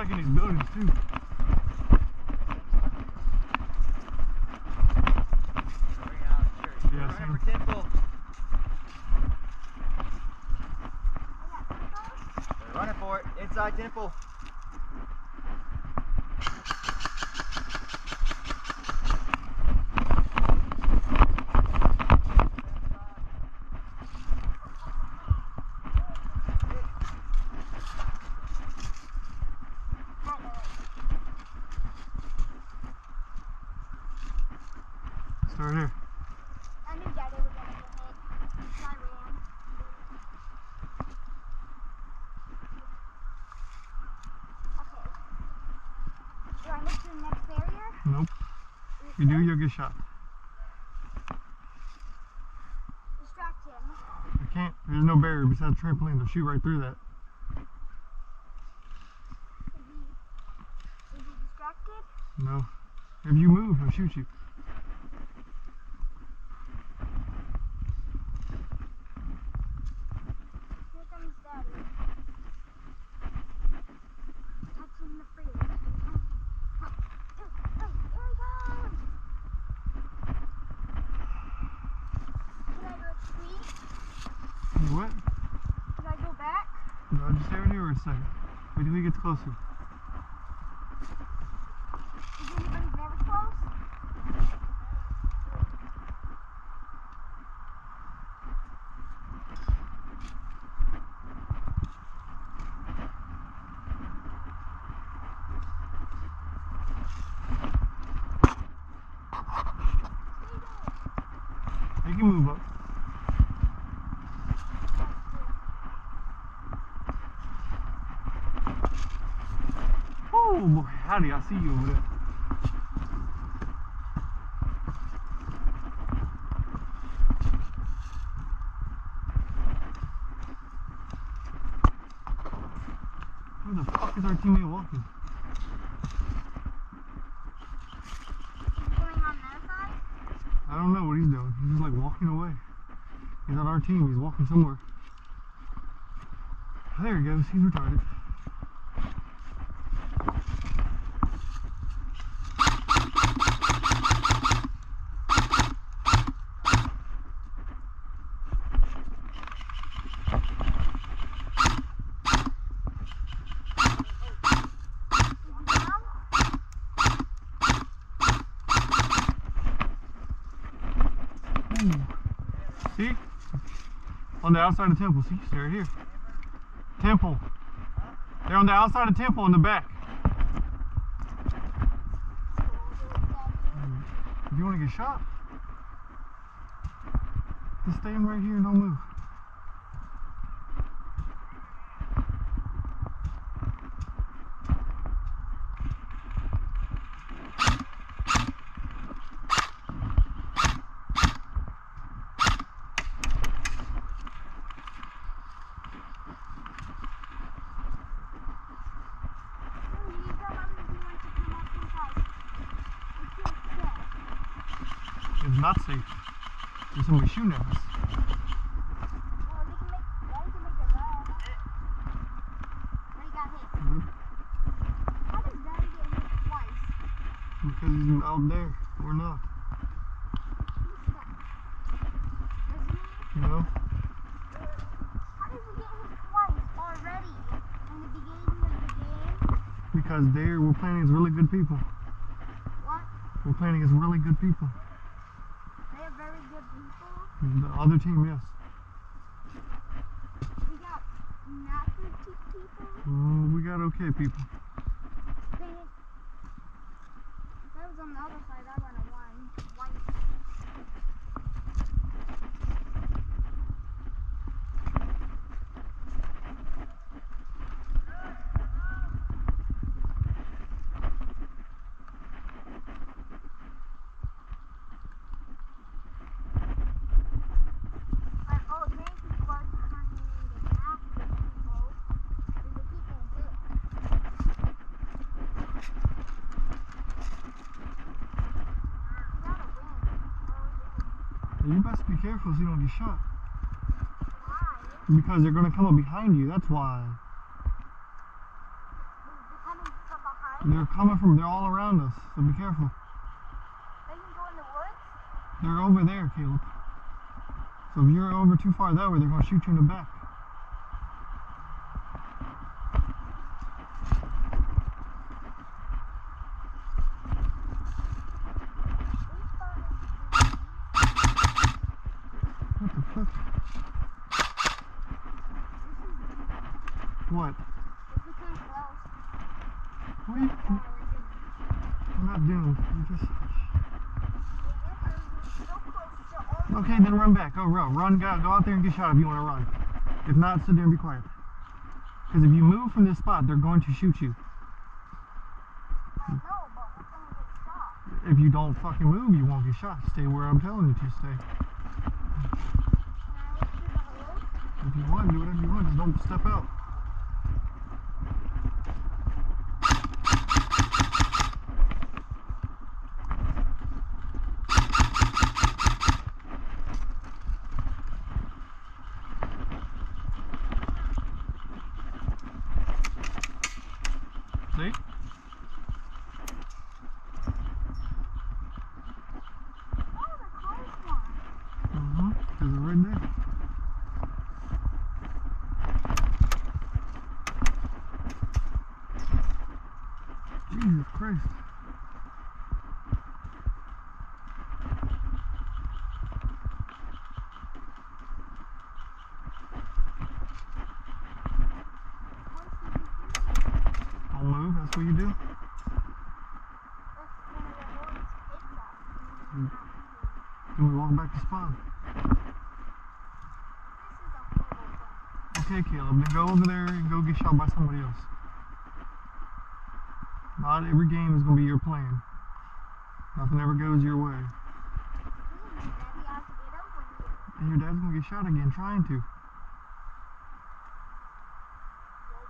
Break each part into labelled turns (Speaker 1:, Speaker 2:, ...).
Speaker 1: checking these buildings too. Yeah,
Speaker 2: Right
Speaker 1: same.
Speaker 2: for Temple. They're running for it. Inside Temple.
Speaker 1: Start here.
Speaker 3: I knew Daddy was gonna get hit. So I ran. Okay. Do I look to the next barrier?
Speaker 1: Nope. If you do, you'll get shot.
Speaker 3: Distract him.
Speaker 1: I can't. There's no barrier besides trampoline. They'll shoot right through that.
Speaker 3: Is he distracted?
Speaker 1: No. If you move, they'll shoot you.
Speaker 3: Here comes Daddy. Touching the freeway. Here he goes! Can I go tweet?
Speaker 1: What?
Speaker 3: Can I go back?
Speaker 1: No, just stay right here for a second. Wait till he gets closer.
Speaker 3: Is anybody very close?
Speaker 1: You can move up. Oh boy, howdy, I see you over there. Where the fuck is our teammate walking?
Speaker 3: He's going on their side?
Speaker 1: I don't know what he's doing. He's just like walking away. He's on our team. He's walking somewhere. There he goes. He's retarded. See? On the outside of Temple. See? They're right here. Temple. They're on the outside of Temple in the back. If you want to get shot, just stay in right here and don't move. It's not safe. There's somebody shooting at us.
Speaker 3: Well, Daddy can make a run. Where he got hit. How does Daddy get hit twice?
Speaker 1: Because he's out there. We're not.
Speaker 3: He's stuck. Isn't he?
Speaker 1: You know?
Speaker 3: How did he get hit twice already in the beginning of the game?
Speaker 1: Because we're playing against really good people.
Speaker 3: What?
Speaker 1: We're playing against really good people.
Speaker 3: They are very good people.
Speaker 1: The other team, yes.
Speaker 3: We got not good people.
Speaker 1: We got okay people.
Speaker 3: Dang it. If I was on the other side, I would have won. White. Oh, thank you for turning into active people. We will keep getting hit. We gotta win.
Speaker 1: You best be careful so you don't get shot.
Speaker 3: Why?
Speaker 1: Because they're going to come up behind you, that's why.
Speaker 3: They're coming
Speaker 1: They're all around us, so be careful.
Speaker 3: They can go in the woods?
Speaker 1: They're over there, Caleb. So if you're over too far that way, they're going to shoot you in the back. What the fuck? What?
Speaker 3: This is kind of close.
Speaker 1: What are you, I'm not doing. You just... Okay, then run back. Go, run, go out there and get shot if you want to run. If not, sit there and be quiet. Because if you move from this spot, they're going to shoot you.
Speaker 3: I know, but we're going to get shot.
Speaker 1: If you don't fucking move, you won't get shot. Stay where I'm telling you to stay.
Speaker 3: Can I look through the hole?
Speaker 1: If you want, do whatever you want. Just don't step out. See?
Speaker 3: Oh, the close one.
Speaker 1: Because they're right there. Jesus Christ. Don't move, that's what you do.
Speaker 3: That's one of the boys' kids out.
Speaker 1: Then we walk back to spawn.
Speaker 3: This is a horrible place.
Speaker 1: Okay, Caleb, then go over there and go get shot by somebody else. Not every game is going to be your plan. Nothing ever goes your way.
Speaker 3: Daddy has to get over here.
Speaker 1: And your dad's going to get shot again trying to.
Speaker 3: Well,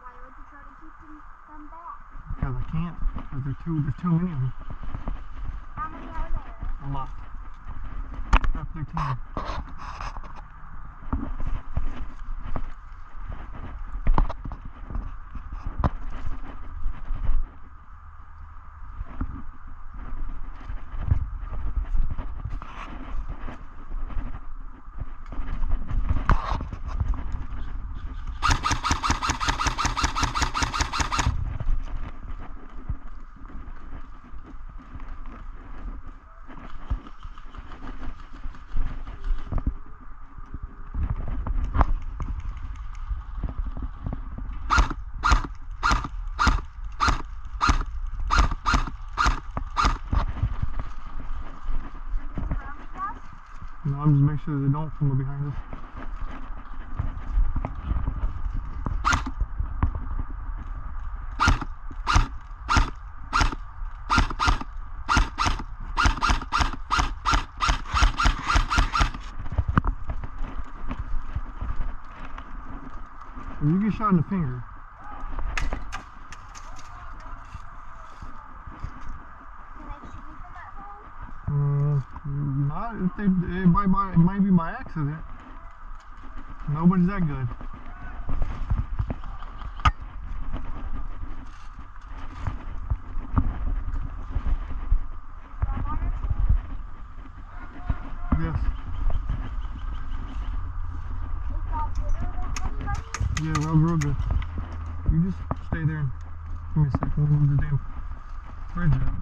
Speaker 3: why would you try to keep them back?
Speaker 1: Because I can't. Because there's too many of them.
Speaker 3: How many are there?
Speaker 1: A lot. Up their team. No, I'm just making sure they don't come up behind us. If you get shot in the finger,
Speaker 3: Can they shoot me from that hole?
Speaker 1: not if it might be by accident. Nobody's that good. Yes.
Speaker 3: Is that gooder than anybody?
Speaker 1: Yeah, real good. You just stay there and give me a second. We'll move the damn bridge out.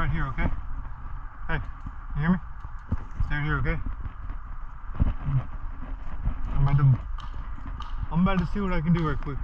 Speaker 1: right here, okay? Hey, you hear me? Stay right here, okay? I'm about to see what I can do right quick.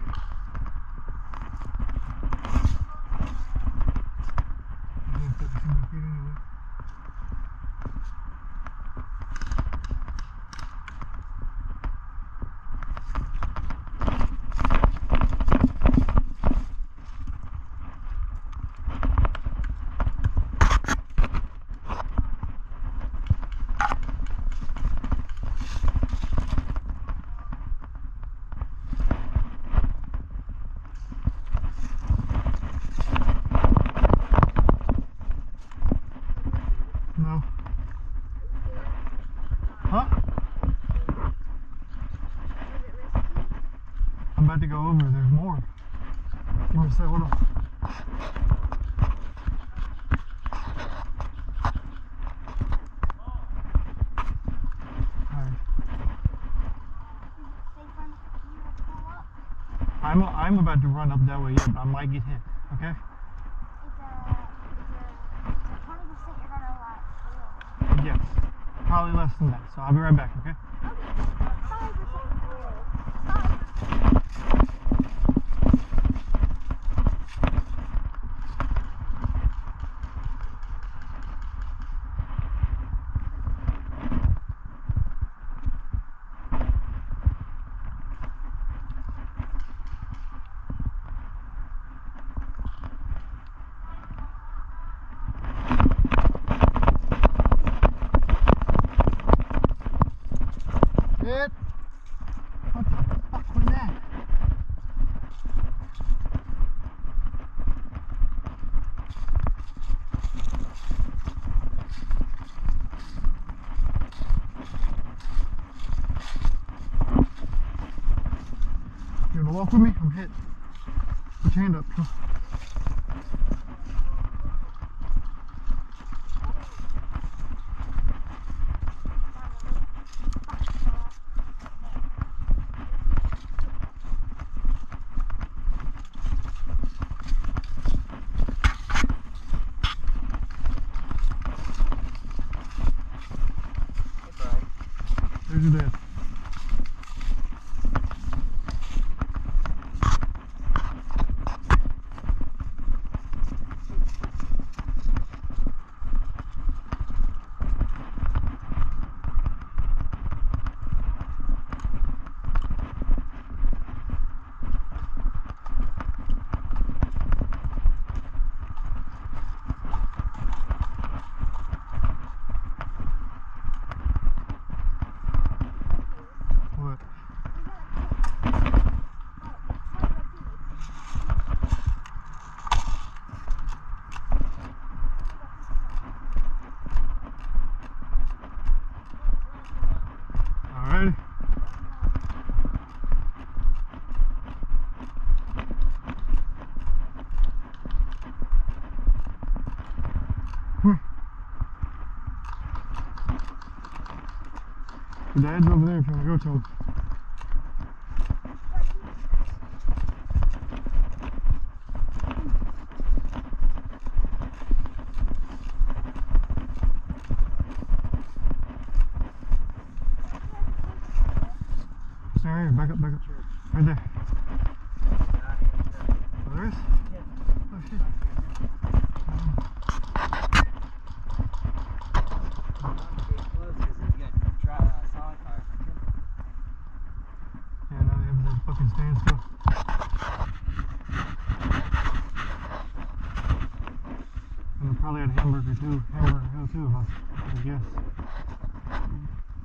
Speaker 1: No. Huh? I'm about to go over. There's more. Give me a sec. Hold on. Alright. I'm about to run up that way, yeah, but I might get hit. Okay?
Speaker 3: It's a 20% you're gonna
Speaker 1: Yes. Probably less than that. So I'll be right back, okay?
Speaker 3: Okay. 5%.
Speaker 1: Shit. What the fuck was that? You wanna walk with me? I'm hit. Put your hand up. Come on. There's your dad. What? Alrighty. Your dad's over there if you want to go to him. Stay right here. Back up, back up. Right there. Oh, there is? Oh, shit. Yeah, now they have that fucking standstill. And they probably had Hamburger Hill too, if I guess.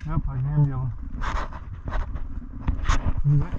Speaker 1: Yep, I can hear him yelling. You back?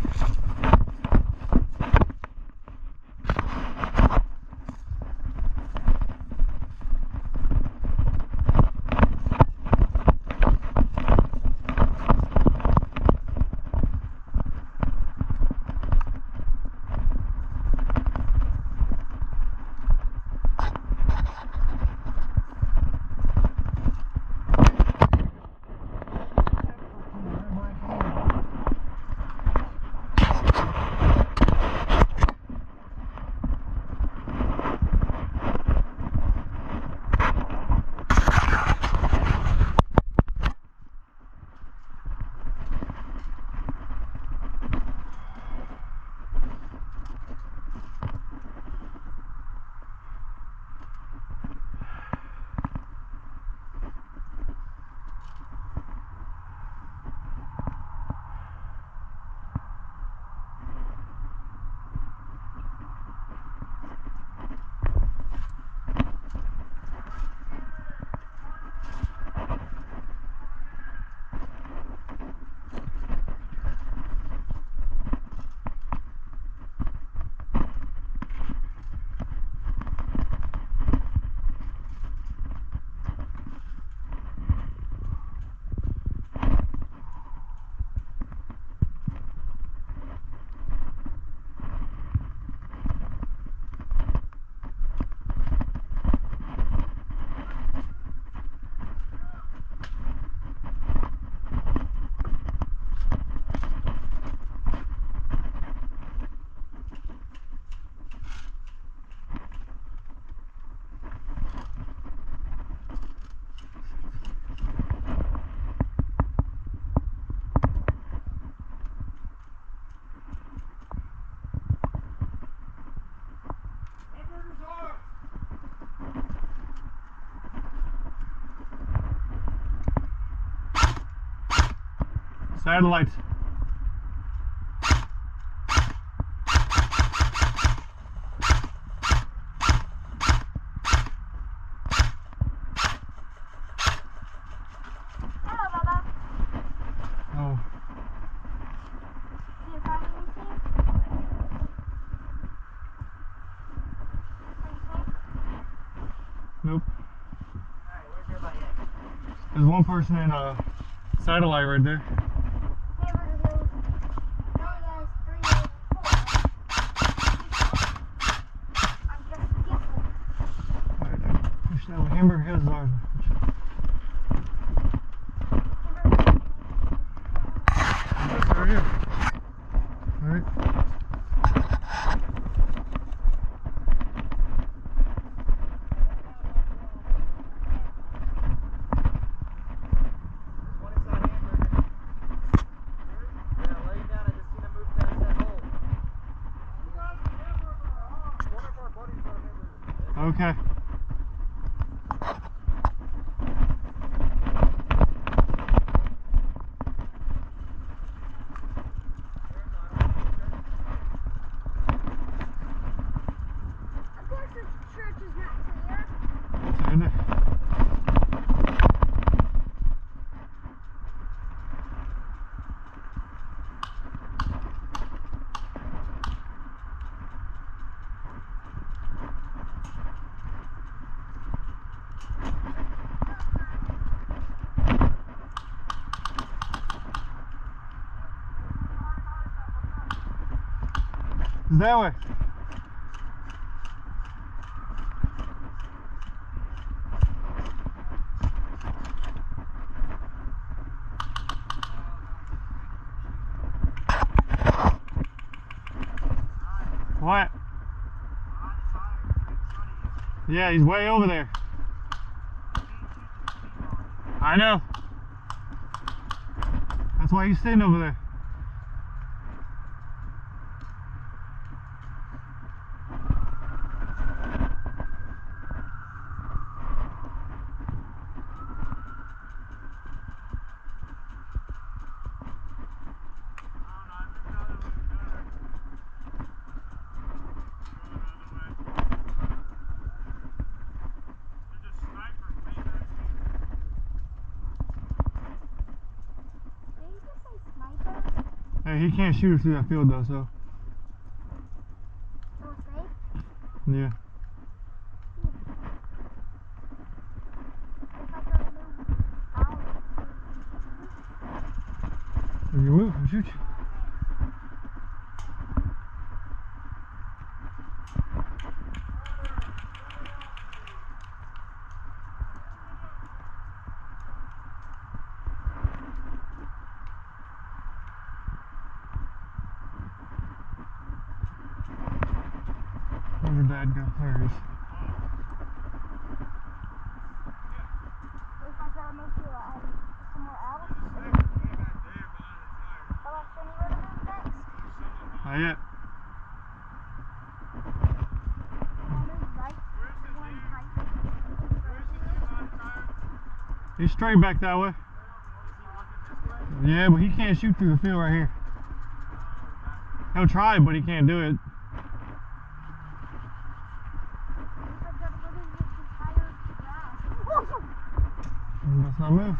Speaker 1: Satellites.
Speaker 3: Hello, Bubba.
Speaker 1: Oh,
Speaker 3: Do you find anything?
Speaker 1: nope.
Speaker 2: Alright, where's everybody at?
Speaker 1: There's one person in a satellite right there.
Speaker 3: Hamburger Hills. No, there's 3 or 4. I'm just guessing.
Speaker 1: Alright, push that way. Hamburger Hills is ours. Right here. Alright.
Speaker 2: There's one inside Hamburger. Yeah, lay down. I just seen him move past that hole. One of our buddies on Hamburger.
Speaker 1: Okay.
Speaker 3: Of course, this church is not clear.
Speaker 1: It's right there. It's that way. What? Yeah, he's way over there. I know. That's why he's sitting over there.
Speaker 3: Did you just say sniper?
Speaker 1: Hey, he can't shoot us through that field though, so
Speaker 3: So it's safe?
Speaker 1: yeah.
Speaker 3: If I try to move, I'll...
Speaker 1: If you move, he'll shoot you. Where'd your dad go? There he is.
Speaker 3: If I try to move to somewhere else? Shall I show you where to move next?
Speaker 1: Not yet.
Speaker 3: Can I move right? One height?
Speaker 1: He's straight back that way. Yeah, but he can't shoot through the field right here. He'll try, but he can't do it.
Speaker 3: If I try to go through this entire grass.
Speaker 1: Let's not move.